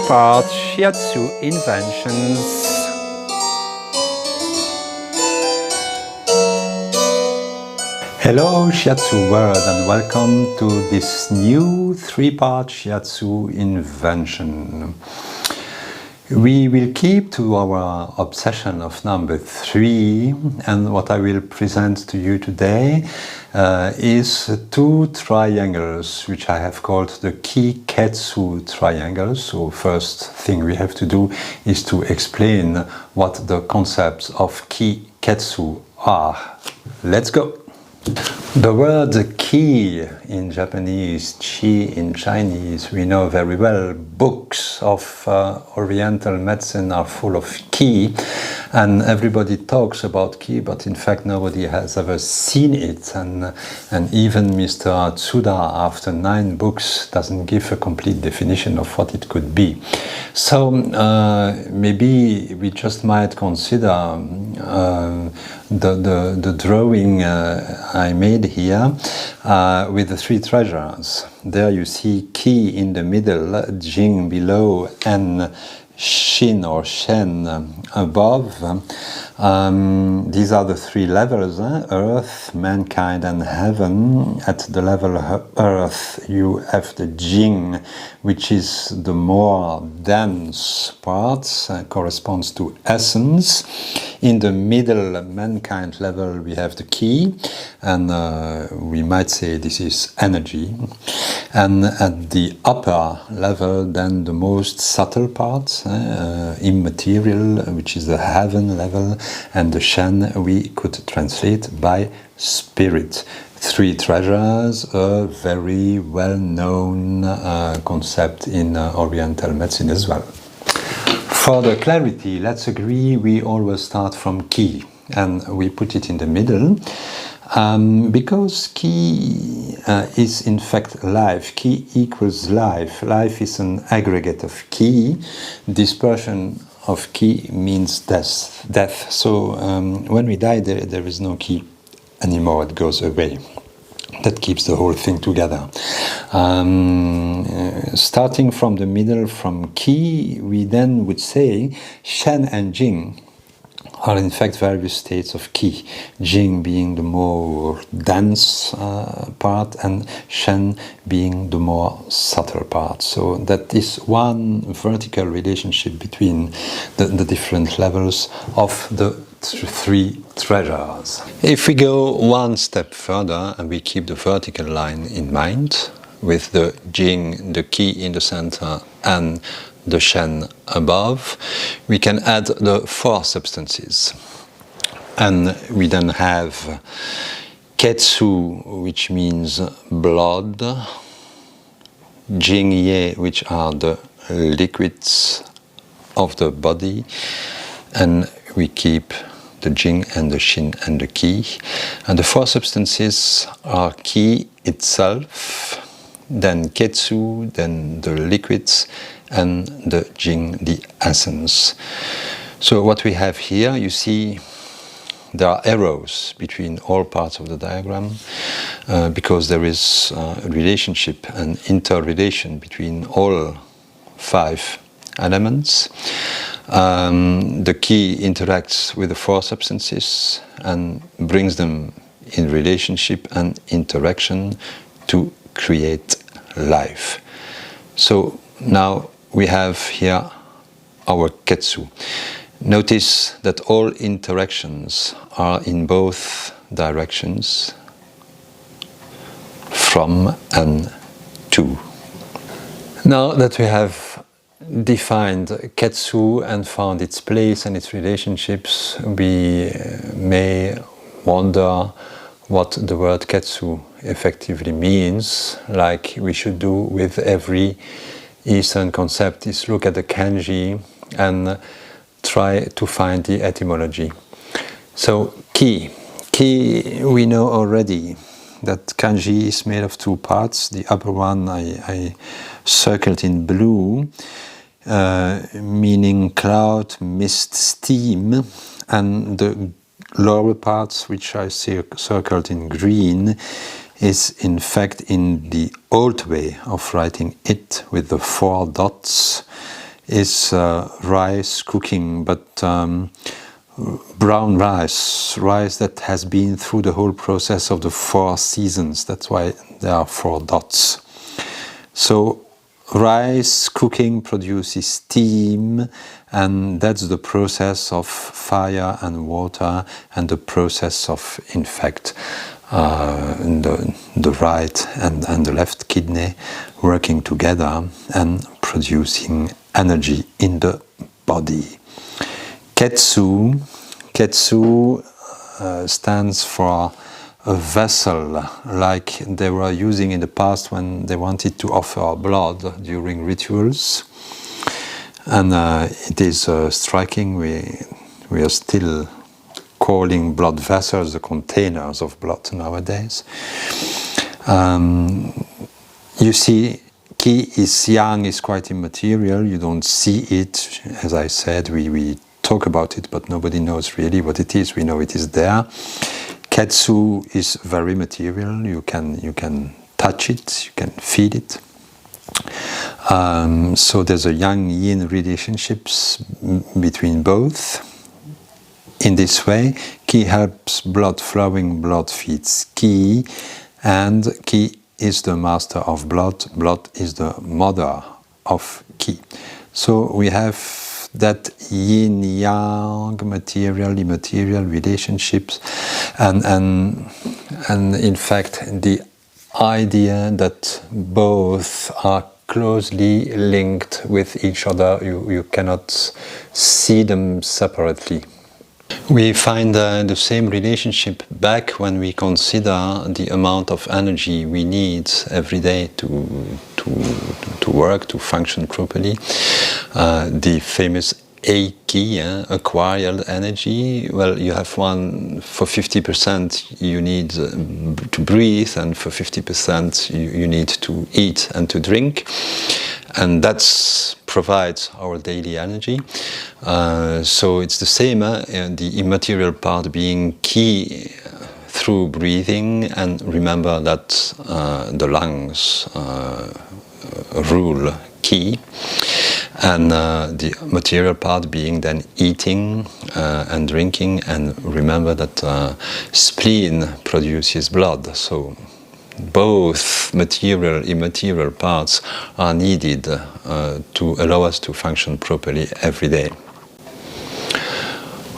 three-part Shiatsu inventions. Hello Shiatsu world and welcome to this new three-part Shiatsu invention. We will keep to our obsession of number 3, and what I will present to you today is 2 triangles which I have called the Kiketsu triangles. So first thing we have to do is to explain what the concepts of Kiketsu are. Let's go! The word ki in Japanese, chi in Chinese, we know very well. Books of Oriental medicine are full of ki, and everybody talks about ki, but in fact nobody has ever seen it, and even Mr. Tsuda, after 9 books, doesn't give a complete definition of what it could be. So maybe we just might consider the drawing I made here with the 3 treasures. There you see ki in the middle, jing below, and shin or shen above. These are the 3 levels, earth, mankind and heaven. At the level of earth you have the jing, which is the more dense part, corresponds to essence. In the middle mankind level we have the ki, and we might say this is energy. And at the upper level then the most subtle part, immaterial, which is the heaven level, and the shen we could translate by spirit. 3 treasures, a very well-known concept in Oriental medicine as well. For the clarity, let's agree we always start from ki and we put it in the middle, because ki is in fact life. Ki equals life. Life is an aggregate of ki. Dispersion of ki means death. So when we die, there is no ki anymore, it goes away. That keeps the whole thing together. Starting from the middle, from ki, we then would say shen and jing are in fact various states of ki. Jing being the more dense part, and shen being the more subtle part. So that is one vertical relationship between the different levels of the 3 treasures. If we go one step further and we keep the vertical line in mind, with the jing, the ki in the center, and the shen above, we can add the 4 substances. And we then have ketsu, which means blood, jing ye, which are the liquids of the body, and we keep the jing and the shin and the ki. And the 4 substances are ki itself, then ketsu, then the liquids, and the jing, the essence. So what we have here, you see there are arrows between all parts of the diagram, because there is a relationship and interrelation between all 5 elements. The ki interacts with the 4 substances and brings them in relationship and interaction to create life. So now we have here our ketsu. Notice that all interactions are in both directions, from and to. Now that we have defined ketsu and found its place and its relationships, we may wonder what the word ketsu effectively means, like we should do with every Eastern concept, is look at the kanji and try to find the etymology. So ki we know already that kanji is made of 2 parts. The upper one I circled in blue, meaning cloud, mist, steam, and the lower parts, which I circled in green, is in fact in the old way of writing it with the 4 dots, is rice cooking, but brown rice that has been through the whole process of the 4 seasons. That's why there are 4 dots. So rice cooking produces steam, and that's the process of fire and water, and the process of, in fact, the right and the left kidney working together and producing energy in the body. Ketsu stands for a vessel, like they were using in the past when they wanted to offer blood during rituals. And it is striking, we are still calling blood vessels the containers of blood nowadays. You see, Ki is yang, is quite immaterial. You don't see it. As I said, we talk about it, but nobody knows really what it is. We know it is there. Ketsu is very material. You can touch it, you can feel it. So there's a yang-yin relationships between both. In this way, Ki helps blood flowing, blood feeds Ki, and Ki is the master of blood, blood is the mother of Ki. So we have that yin-yang, material, immaterial relationships, and in fact the idea that both are closely linked with each other. You cannot see them separately. We find the same relationship back when we consider the amount of energy we need every day to work, to function properly. The famous Eiki, acquired energy. Well, you have one for 50% you need to breathe, and for 50% you need to eat and to drink. And that provides our daily energy. So it's the same, the immaterial part being Ki through breathing, and remember that the lungs rule Ki, and the material part being then eating and drinking, and remember that spleen produces blood. So both material, immaterial parts are needed to allow us to function properly every day.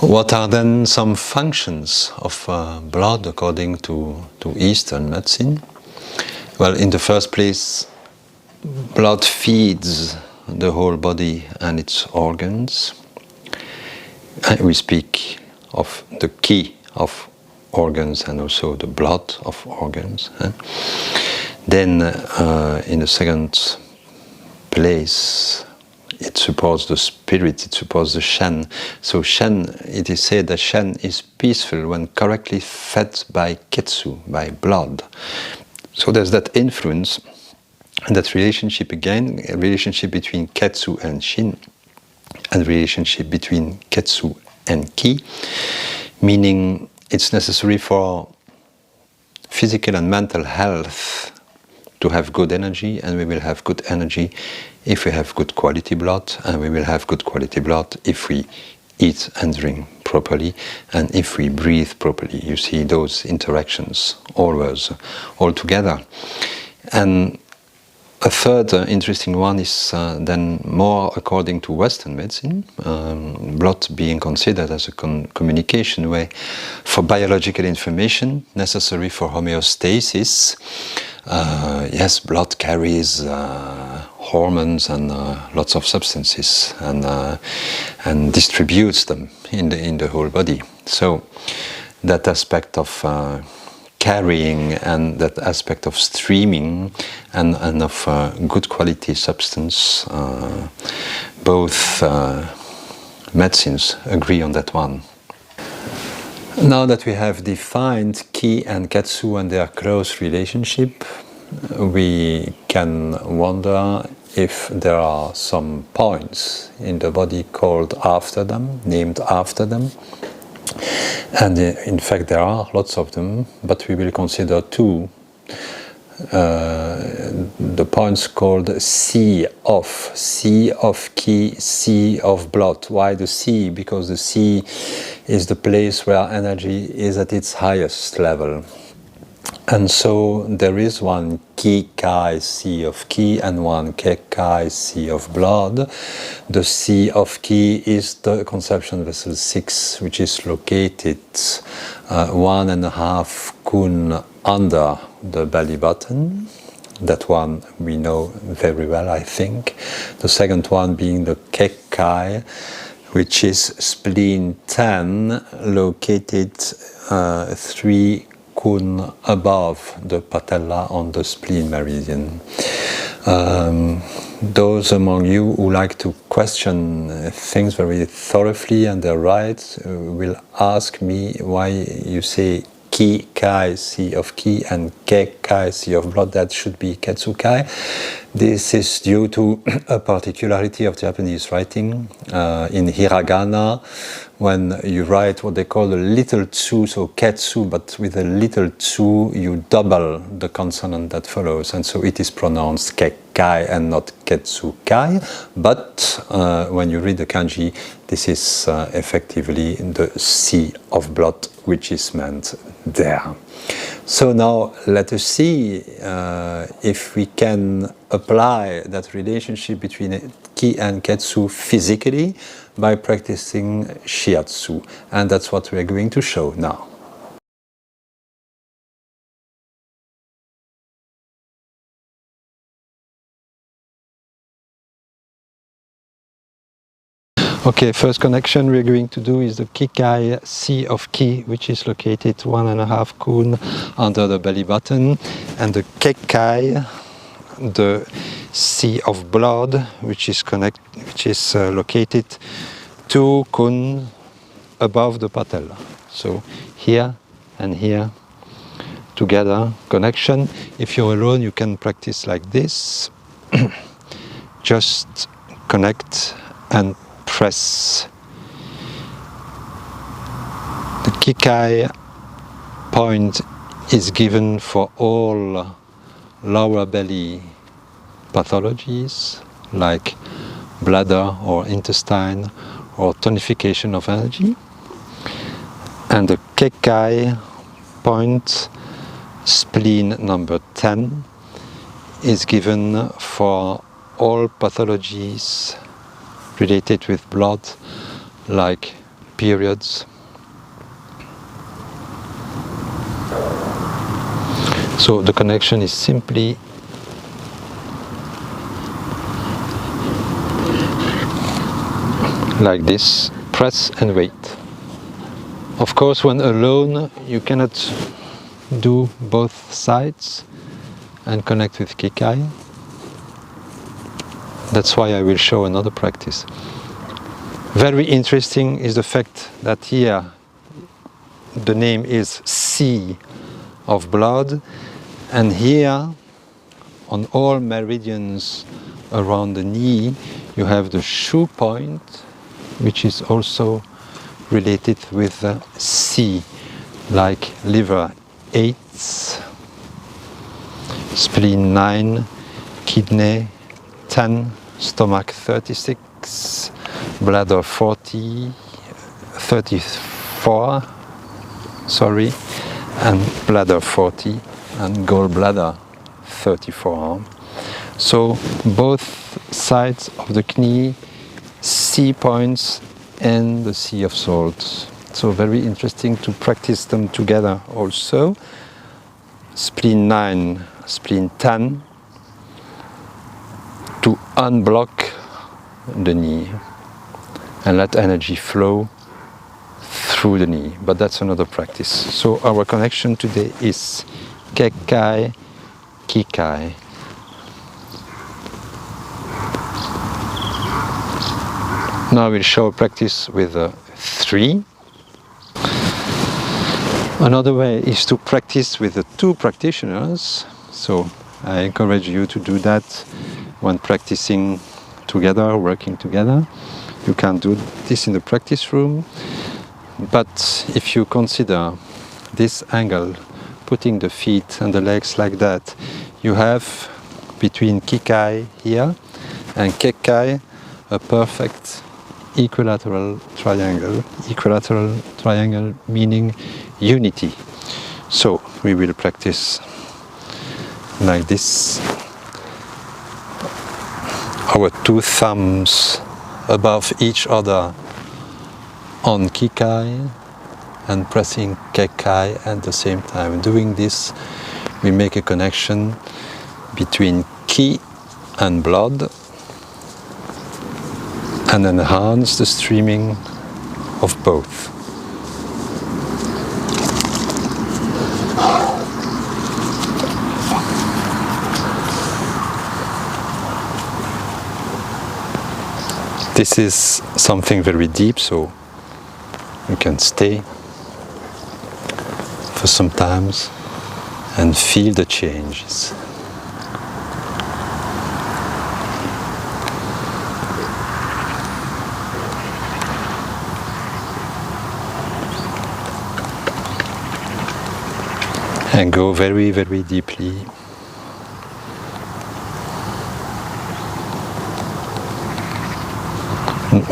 What are then some functions of blood according to Eastern medicine? Well, in the first place, blood feeds the whole body and its organs. We speak of the Ki of organs and also the blood of organs. Then in the second place, it supports the spirit, it supports the Shen. So Shen, it is said that Shen is peaceful when correctly fed by Ketsu, by blood. So there's that influence, and that relationship again, a relationship between Ketsu and Shin, and relationship between Ketsu and Ki, meaning it's necessary for physical and mental health to have good energy, and we will have good energy if we have good quality blood, and we will have good quality blood if we eat and drink properly, and if we breathe properly. You see those interactions always, all together. And a third interesting one is then more according to Western medicine, blood being considered as a communication way for biological information necessary for homeostasis. Yes, blood carries hormones and lots of substances, and distributes them in the whole body. So that aspect of carrying, and that aspect of streaming, and of good quality substance, both medicines agree on that one. Now that we have defined Ki and Ketsu and their close relationship, we can wonder if there are some points in the body called after them, named after them. And in fact there are lots of them, but we will consider two. the points called sea of ki, sea of blood. Why the sea? Because the sea is the place where energy is at its highest level. And so there is one Kikai, sea of ki, and one Kekai, sea of blood. The sea of ki is the conception vessel 6, which is located 1.5 kun under the belly button. That one we know very well, I think. The second one being the Kekai, which is spleen 10, located 3 kun above the patella on the spleen meridian. Those among you who like to question things very thoroughly and they're right will ask me why you say Ki Kai, sea of ki, and Ke Kai, sea of blood. That should be Ketsu Kai. This is due to a particularity of Japanese writing. In hiragana, when you write what they call a little tsu, so ketsu, but with a little tsu, you double the consonant that follows, and so it is pronounced Kekkai and not Ketsukai. But when you read the kanji, this is effectively the sea of blood, which is meant there. So now let us see if we can apply that relationship between ki and ketsu physically by practicing shiatsu, and that's what we are going to show now. Okay, first connection we're going to do is the Kikai sea of ki, which is located 1.5 kun under the belly button, and the Kekai, the sea of blood, which is located 2 kun above the patella. So here and here together, connection. If you're alone, you can practice like this. Just connect and press. The Kikai point is given for all lower belly pathologies like bladder or intestine or tonification of energy. And the Kekai point, spleen number 10, is given for all pathologies related with blood, like periods. So the connection is simply like this, press and wait. Of course, when alone, you cannot do both sides and connect with Kikai. That's why I will show another practice. Very interesting is the fact that here the name is sea of blood, and here on all meridians around the knee you have the shu point, which is also related with the sea, like liver 8, spleen 9, kidney 10, stomach 36, bladder 34, and bladder 40, and gallbladder 34. So both sides of the knee, sea points and the sea of salt. So very interesting to practice them together also. Spleen 9, spleen 10, to unblock the knee and let energy flow through the knee, but that's another practice. So our connection today is Kekai, Kikai. Now we'll show a practice with 3. Another way is to practice with the 2 practitioners. So I encourage you to do that when practicing together, working together. You can do this in the practice room, but if you consider this angle, putting the feet and the legs like that, you have between Kikai here and Kekai a perfect equilateral triangle. Equilateral triangle meaning unity. So we will practice like this. Our two thumbs above each other on Kikai and pressing Kekai at the same time. Doing this, we make a connection between Ki and blood and enhance the streaming of both. This is something very deep, so you can stay for some times and feel the changes. And go very, very deeply.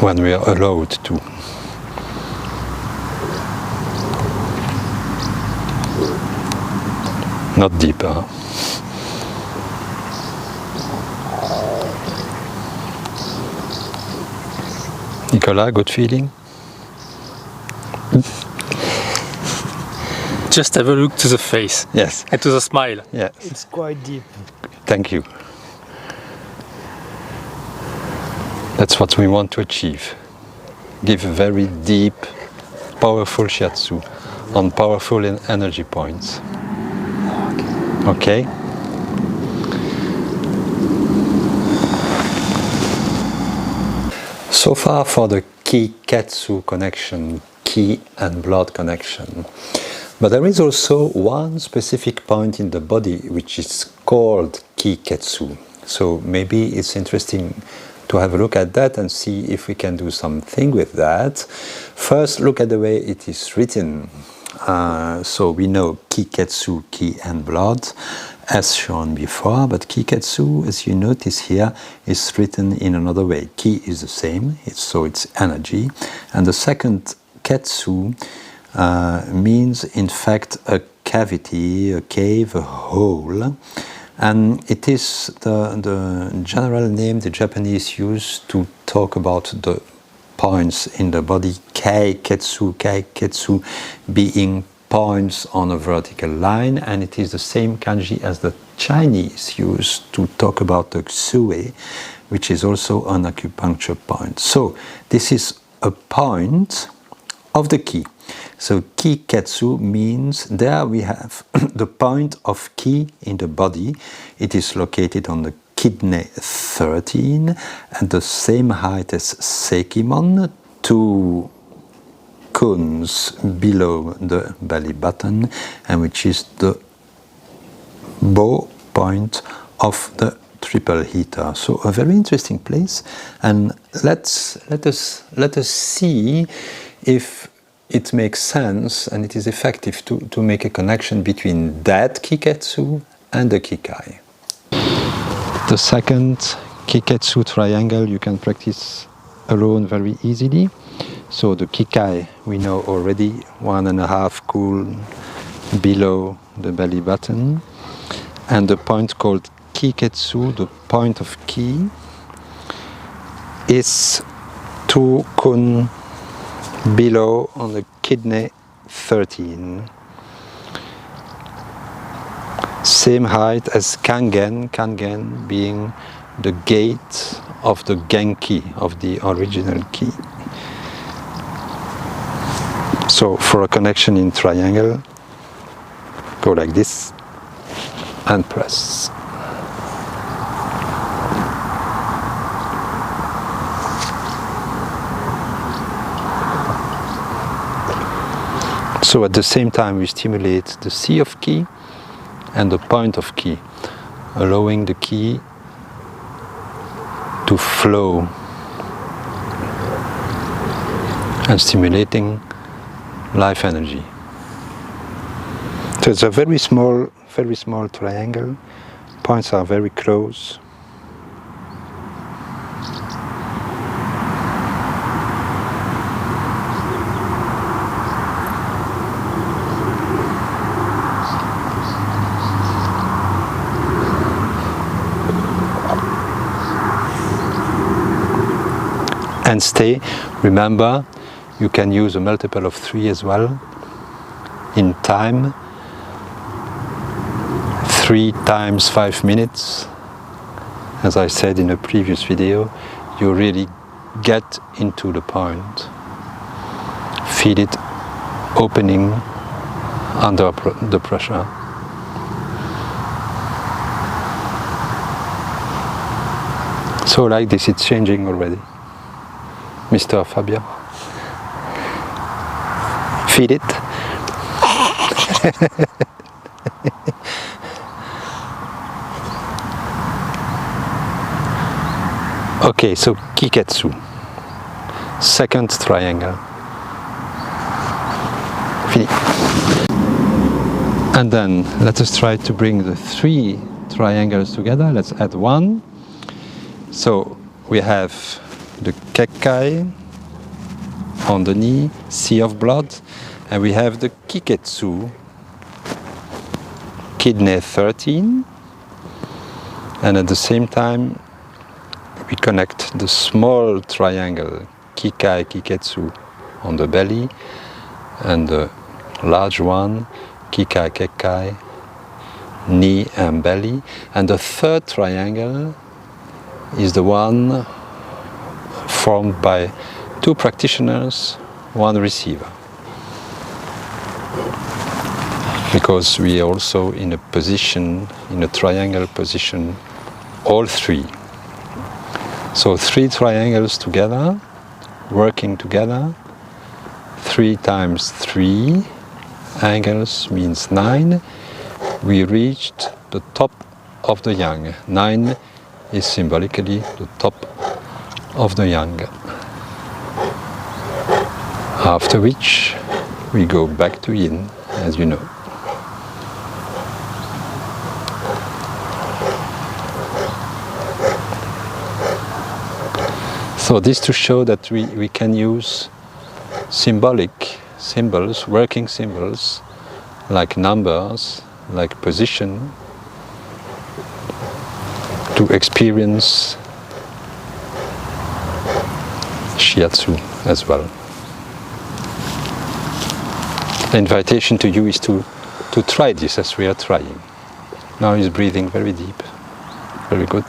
When we are allowed to. Not deeper. Nicolas, good feeling? Just have a look to the face. Yes. And to the smile. Yes. It's quite deep. Thank you. That's what we want to achieve. Give a very deep, powerful Shiatsu on powerful energy points. Okay? So far for the Kiketsu connection, ki and blood connection. But there is also one specific point in the body which is called Kiketsu. So maybe it's interesting to have a look at that and see if we can do something with that. First, look at the way it is written. So we know Kiketsu, ki and blood, as shown before, but Kiketsu, as you notice here, is written in another way. Ki is the same, so it's energy, and the second Ketsu means in fact a cavity, a cave, a hole, and it is the general name the Japanese use to talk about the points in the body, Kiketsu being points on a vertical line, and it is the same kanji as the Chinese use to talk about the Xue, which is also an acupuncture point. So this is a point of the ki. So Kiketsu means there we have the point of ki in the body. It is located on the kidney 13 and the same height as Shinmon, 2 cones below the belly button, and which is the bow point of the triple heater. So a very interesting place, and let us see if it makes sense and it is effective to make a connection between that Kiketsu and the Kikai. The second Kiketsu triangle you can practice alone very easily. So the Kikai we know already, 1.5 cool below the belly button, and the point called Kiketsu, the point of ki, is 2 kun below on the kidney 13. Same height as Kangen being the gate of the Genki, of the original ki. So for a connection in triangle, go like this and press. So at the same time we stimulate the sea of ki and the point of ki, allowing the ki to flow and stimulating life energy. So it's a very small triangle, Points are very close. And stay. Remember, you can use a multiple of 3 as well. In time, 3 times 5 minutes. As I said in a previous video, you really get into the point. Feel it opening under the pressure. So like this, it's changing already. Mr. Fabio. Feel it? Okay, so Kiketsu. Second triangle. Fini. And then let us try to bring the 3 triangles together. Let's add 1. So we have the Kekai on the knee, sea of blood, and we have the Kiketsu, kidney 13, and at the same time we connect the small triangle Kikai Kiketsu on the belly and the large one Kikai Kekai, knee and belly, and the third triangle is the one formed by 2 practitioners, 1 receiver. Because we are also in a position, in a triangle position, all 3. So 3 triangles together, working together, 3 times 3 angles means 9. We reached the top of the yang. 9 is symbolically the top of the yang. After which we go back to yin, as you know. So this to show that we can use symbolic symbols, working symbols, like numbers, like position, to experience Shiatsu as well. The invitation to you is to try this as we are trying. Now he's breathing very deep. Very good.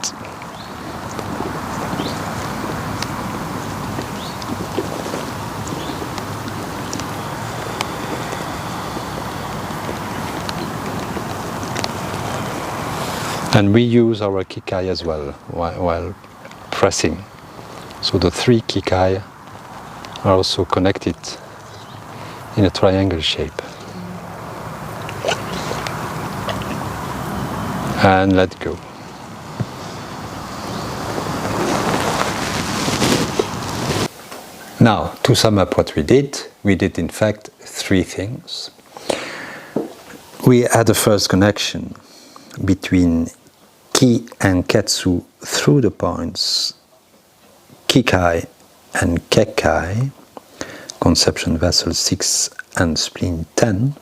And we use our Kikai as well while pressing. So the 3 Kikai are also connected in a triangle shape. And let go. Now, to sum up what we did in fact 3 things. We had a first connection between Ki and Ketsu through the points Kikai and Kekai, conception vessel 6 and spleen 10.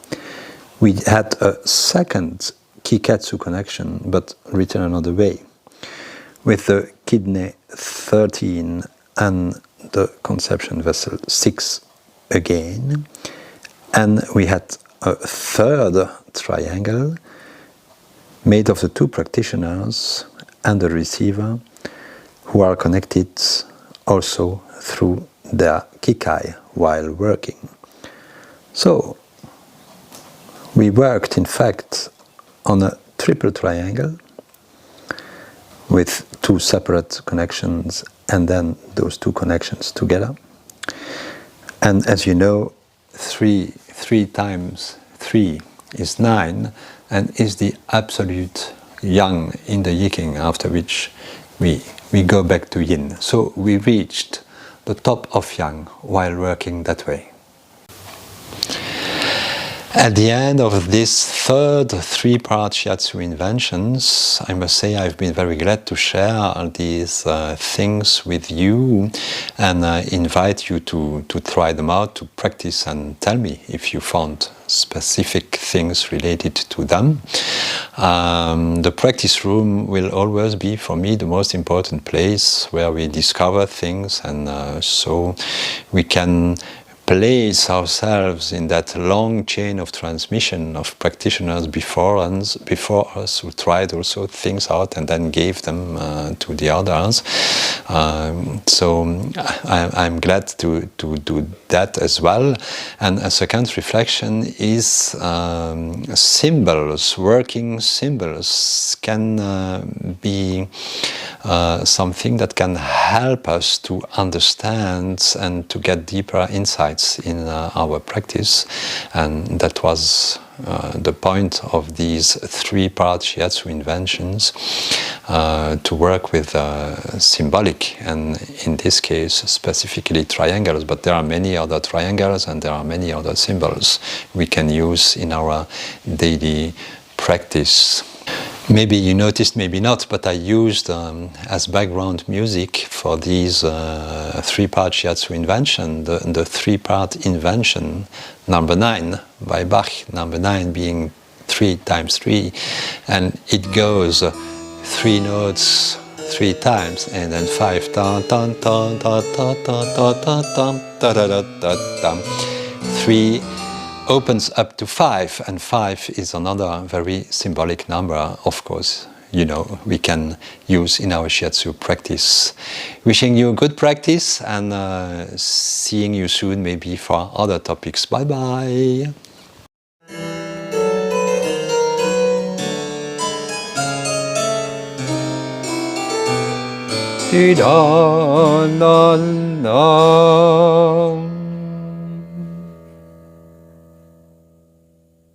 We had a second Kiketsu connection, but written another way, with the kidney 13 and the conception vessel 6 again. And we had a third triangle made of the 2 practitioners and the receiver, who are connected also through their Kikai while working. So we worked in fact on a triple triangle with 2 separate connections and then those 2 connections together. And as you know, 3 times 3 is 9 and is the absolute yang in the yiking, after which we go back to yin. So we reached the top of yang while working that way. At the end of this third three-part Shiatsu inventions, I must say I've been very glad to share these things with you, and I invite you to try them out, to practice, and tell me if you found specific things related to them. The practice room will always be for me the most important place where we discover things, and so we can place ourselves in that long chain of transmission of practitioners before us who tried also things out and then gave them to the others. So I'm glad to do that as well. And a second reflection is symbols, working symbols can be something that can help us to understand and to get deeper insights in our practice, and that was the point of these three-part Shiatsu inventions, to work with symbolic, and in this case specifically triangles, but there are many other triangles and there are many other symbols we can use in our daily practice. Maybe you noticed, maybe not, but I used as background music for these three-part Shiatsu invention, the three-part invention number 9 by Bach, number 9 being 3 times 3, and it goes 3 notes 3 times, and then 5 ta ta ta ta ta ta ta ta ta ta ta ta. 3 opens up to 5, and 5 is another very symbolic number, of course, you know, we can use in our Shiatsu practice. Wishing you good practice, and seeing you soon maybe for other topics. Bye bye. Da, da, da.